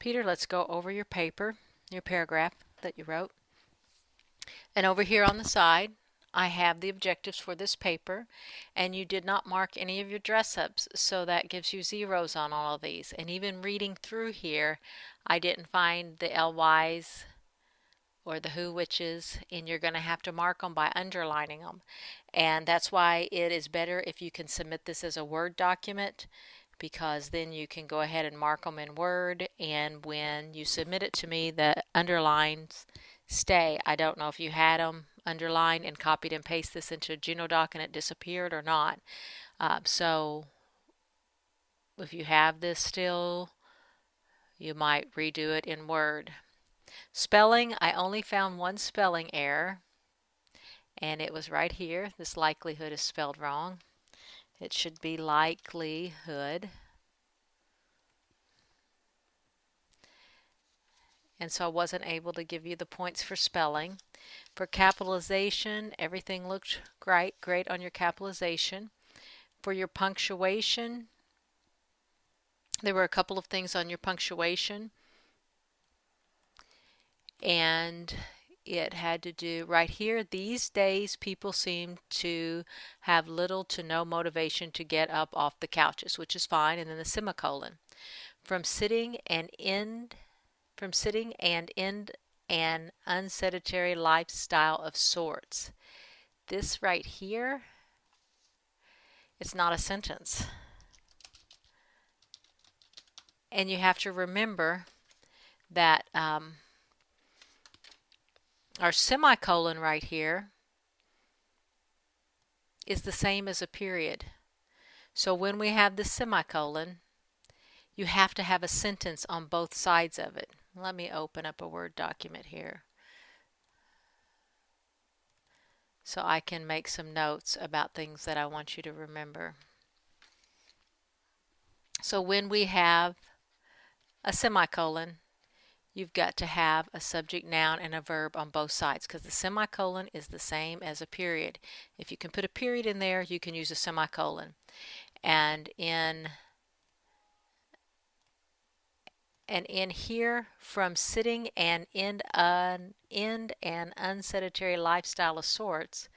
Peter, let's go over your paper, your paragraph that you wrote. And over here on the side, I have the objectives for this paper, and you did not mark any of your dress-ups, so that gives you zeros on all of these. And even reading through here, I didn't find the LYs or the who whiches, and you're going to have to mark them by underlining them. And that's why it is better if you can submit this as a Word document, because then you can go ahead and mark them in Word, and when you submit it to me, the underlines stay. I don't know if you had them underlined and copied and pasted this into a Genodoc and it disappeared or not. So if you have this still, you might redo it in Word. Spelling, I only found one spelling error, and it was right here. This likelihood is spelled wrong. It should be likelihood. And so I wasn't able to give you the points for spelling. For capitalization, everything looked great on your capitalization. For your punctuation, there were a couple of things on your punctuation, and it had to do right here. These days people seem to have little to no motivation to get up off the couches, which is fine, and then the semicolon. From sitting and end an unsedentary lifestyle of sorts. This right here, it's not a sentence. And you have to remember that our semicolon right here is the same as a period. So when we have the semicolon, you have to have a sentence on both sides of it. Let me open up a Word document here so I can make some notes about things that I want you to remember. So when we have a semicolon, you've got to have a subject, noun, and a verb on both sides, because the semicolon is the same as a period. If you can put a period in there, you can use a semicolon. And in here, from sitting and end an unsedentary lifestyle of sorts,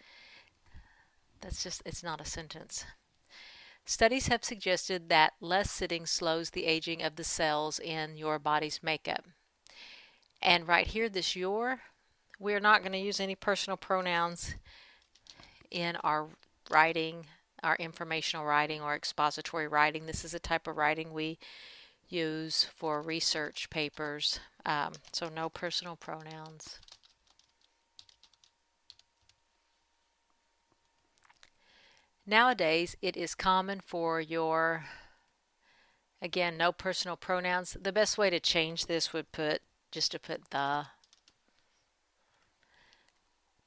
it's not a sentence. Studies have suggested that less sitting slows the aging of the cells in your body's makeup. And right here, this your, we're not going to use any personal pronouns in our writing, our informational writing or expository writing. This is a type of writing we use for research papers, so no personal pronouns. Nowadays, it is common for your, again, no personal pronouns. The best way to change this would just to put the.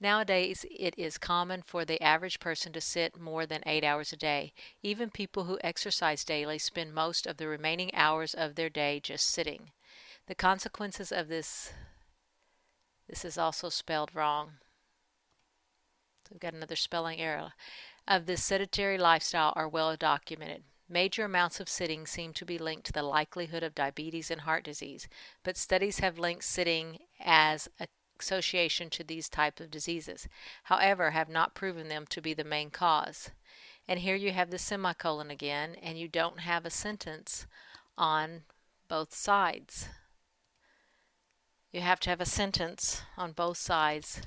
Nowadays, it is common for the average person to sit more than 8 hours a day. Even people who exercise daily spend most of the remaining hours of their day just sitting. The consequences of this is also spelled wrong. So we've got another spelling error. Of this sedentary lifestyle are well documented. Major amounts of sitting seem to be linked to the likelihood of diabetes and heart disease, but studies have linked sitting as an association to these types of diseases, however, have not proven them to be the main cause. And here you have the semicolon again, and you don't have a sentence on both sides. You have to have a sentence on both sides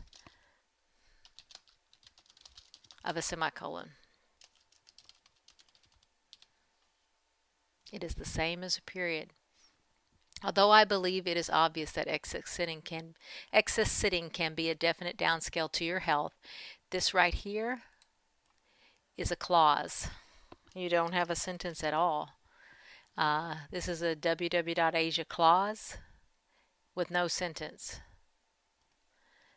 of a semicolon. It is the same as a period. Although I believe it is obvious that excess sitting can be a definite downscale to your health, this right here is a clause. You don't have a sentence at all. This is a www.asia clause with no sentence.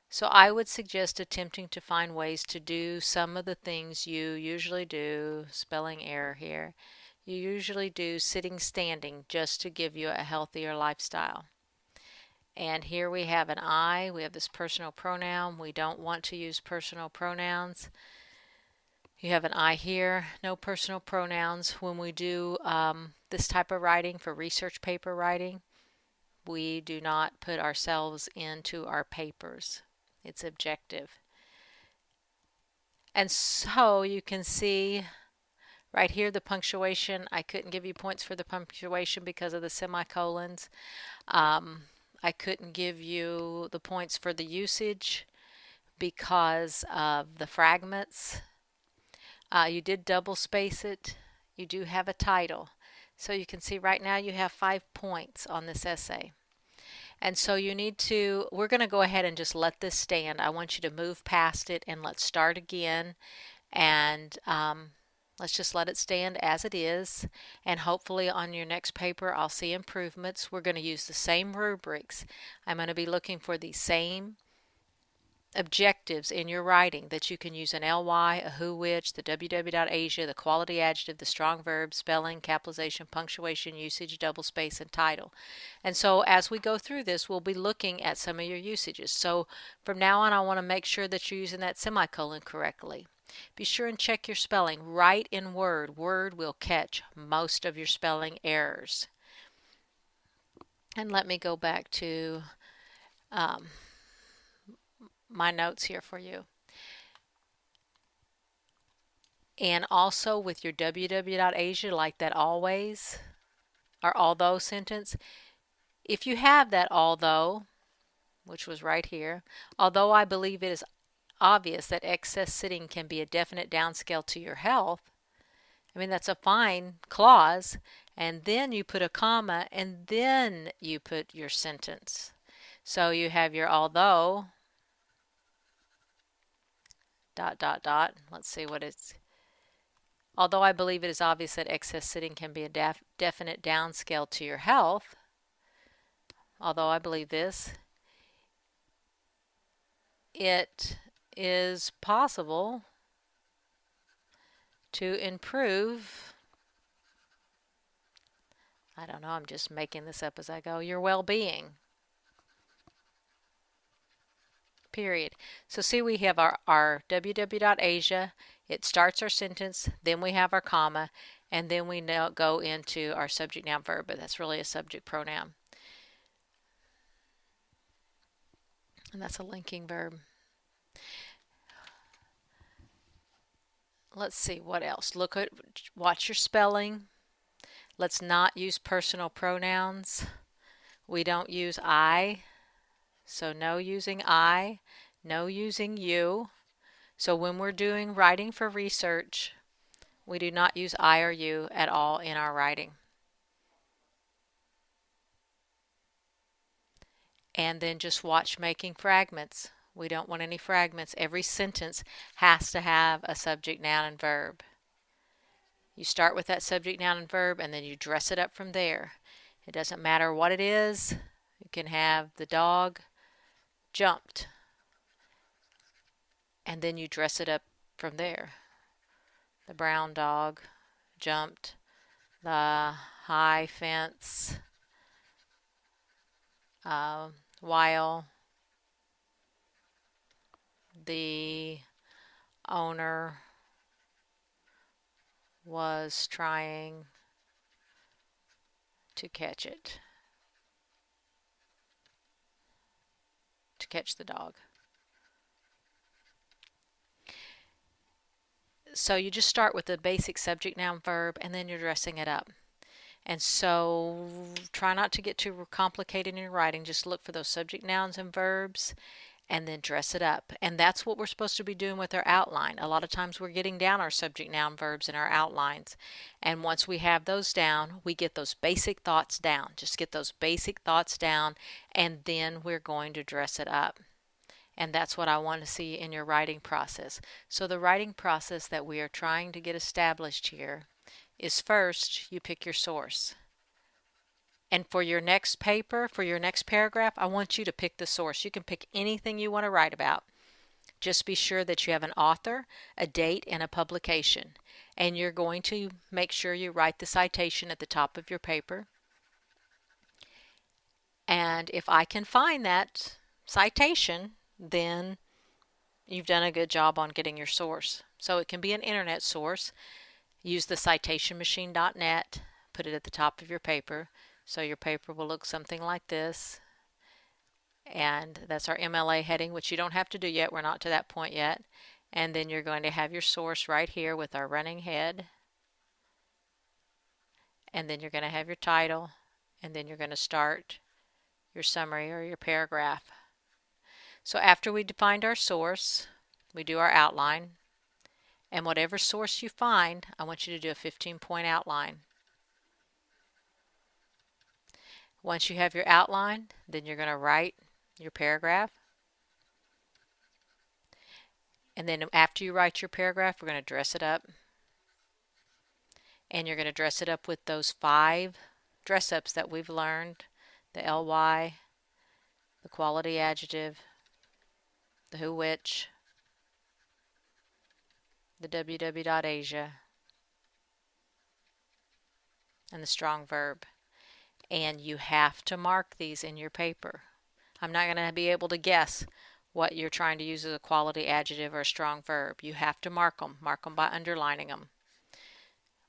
So I would suggest attempting to find ways to do some of the things you usually do. Spelling error here. You usually do sitting, standing, just to give you a healthier lifestyle. And here we have an I. We have this personal pronoun. We don't want to use personal pronouns. You have an I here. No personal pronouns. When we do this type of writing for research paper writing, We do not put ourselves into our papers. It's objective. And so you can see right here the punctuation. I couldn't give you points for the punctuation because of the semicolons. I couldn't give you the points for the usage because of the fragments. You did double space it. You do have a title. So you can see right now you have 5 points on this essay. And so you need to, we're going to go ahead and just let this stand. I want you to move past it and let's start again. And let's just let it stand as it is. And hopefully on your next paper I'll see improvements. We're going to use the same rubrics. I'm going to be looking for the same objectives in your writing, that you can use an ly, a who which, the www.asia, the quality adjective, the strong verb, spelling, capitalization, punctuation, usage, double space, and title. And so as we go through this, we'll be looking at some of your usages. So from now on, I want to make sure that you're using that semicolon correctly. Be sure and check your spelling. Write in Word. Word will catch most of your spelling errors. And let me go back to my notes here for you. And also with your www.asia, like that always or although sentence, if you have that although, which was right here, although I believe it is obvious that excess sitting can be a definite downscale to your health, I mean, that's a fine clause, and then you put a comma and then you put your sentence. So you have your although dot dot dot. Let's see what it's. Although I believe it is obvious that excess sitting can be a definite downscale to your health, although I believe this, it is possible to improve, I don't know, I'm just making this up as I go, your well-being. Period. So see, we have our www.asia. It starts our sentence, then we have our comma, and then we now go into our subject noun verb, but that's really a subject pronoun. And that's a linking verb. Let's see what else. Watch your spelling. Let's not use personal pronouns. We don't use I. So no using I, no using you. So when we're doing writing for research, we do not use I or you at all in our writing. And then just watch making fragments. We don't want any fragments. Every sentence has to have a subject, noun, and verb. You start with that subject, noun, and verb, and then you dress it up from there. It doesn't matter what it is. You can have the dog jumped, and then you dress it up from there. The brown dog jumped the high fence while the owner was trying to catch it, to catch the dog. So you just start with the basic subject, noun, verb, and then you're dressing it up. And so try not to get too complicated in your writing. Just look for those subject, nouns, and verbs, and then dress it up. And that's what we're supposed to be doing with our outline. A lot of times we're getting down our subject, noun, verbs in our outlines. And once we have those down, we get those basic thoughts down. Just get those basic thoughts down, and then we're going to dress it up. And that's what I want to see in your writing process. So the writing process that we are trying to get established here is, first, you pick your source. And for your next paper, for your next paragraph, I want you to pick the source. You can pick anything you want to write about. Just be sure that you have an author, a date, and a publication. And you're going to make sure you write the citation at the top of your paper. And if I can find that citation, then you've done a good job on getting your source. So it can be an internet source. Use the citationmachine.net, put it at the top of your paper. So your paper will look something like this. And that's our MLA heading, which you don't have to do yet. We're not to that point yet. And then you're going to have your source right here with our running head. And then you're going to have your title. And then you're going to start your summary or your paragraph. So after we defined our source, we do our outline. And whatever source you find, I want you to do a 15-point outline. Once you have your outline, then you're going to write your paragraph. And then after you write your paragraph, we're going to dress it up. And you're going to dress it up with those 5 dress-ups that we've learned. The ly, the quality adjective, the who which, the www.asia, and the strong verb. And you have to mark these in your paper. I'm not going to be able to guess what you're trying to use as a quality adjective or a strong verb. You have to mark them. Mark them by underlining them.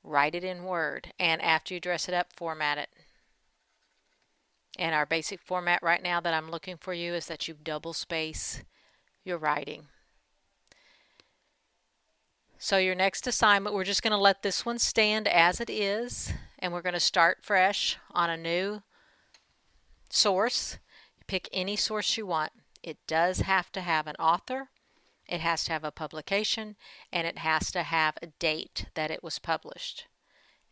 Write it in Word. And after you dress it up, format it. And our basic format right now that I'm looking for you is that you double space your writing. So your next assignment, we're just going to let this one stand as it is, and we're going to start fresh on a new source. Pick any source you want. It does have to have an author, it has to have a publication, and it has to have a date that it was published.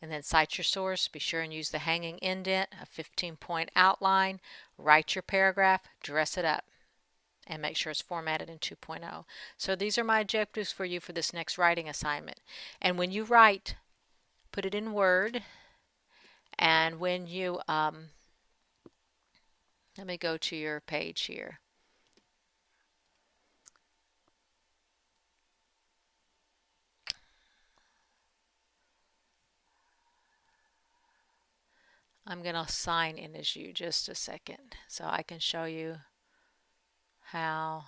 And then cite your source, be sure and use the hanging indent, a 15-point outline, write your paragraph, dress it up, and make sure it's formatted in 2.0. So these are my objectives for you for this next writing assignment. And when you write, put it in Word, and when you, let me go to your page here. I'm going to sign in as you just a second so I can show you how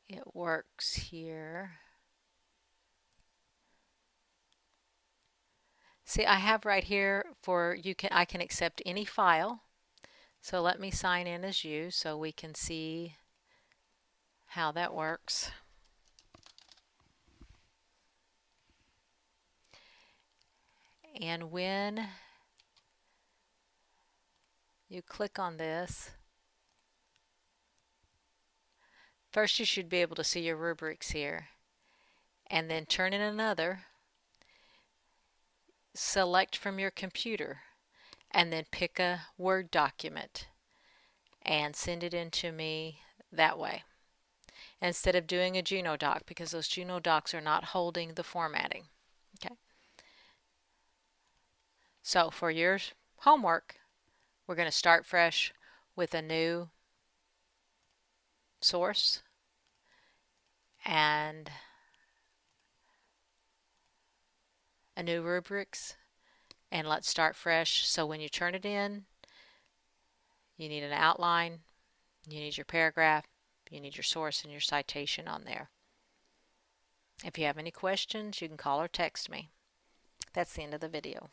it works here. See, I have right here for I can accept any file. So let me sign in as you so we can see how that works. And when you click on this, first you should be able to see your rubrics here. And then turn in another, select from your computer, and then pick a Word document and send it in to me that way, instead of doing a Genodoc, because those Genodocs are not holding the formatting. Okay. So for your homework, we're going to start fresh with a new source and a new rubrics, and let's start fresh. So when you turn it in, you need an outline, you need your paragraph, you need your source and your citation on there. If you have any questions, you can call or text me. That's the end of the video.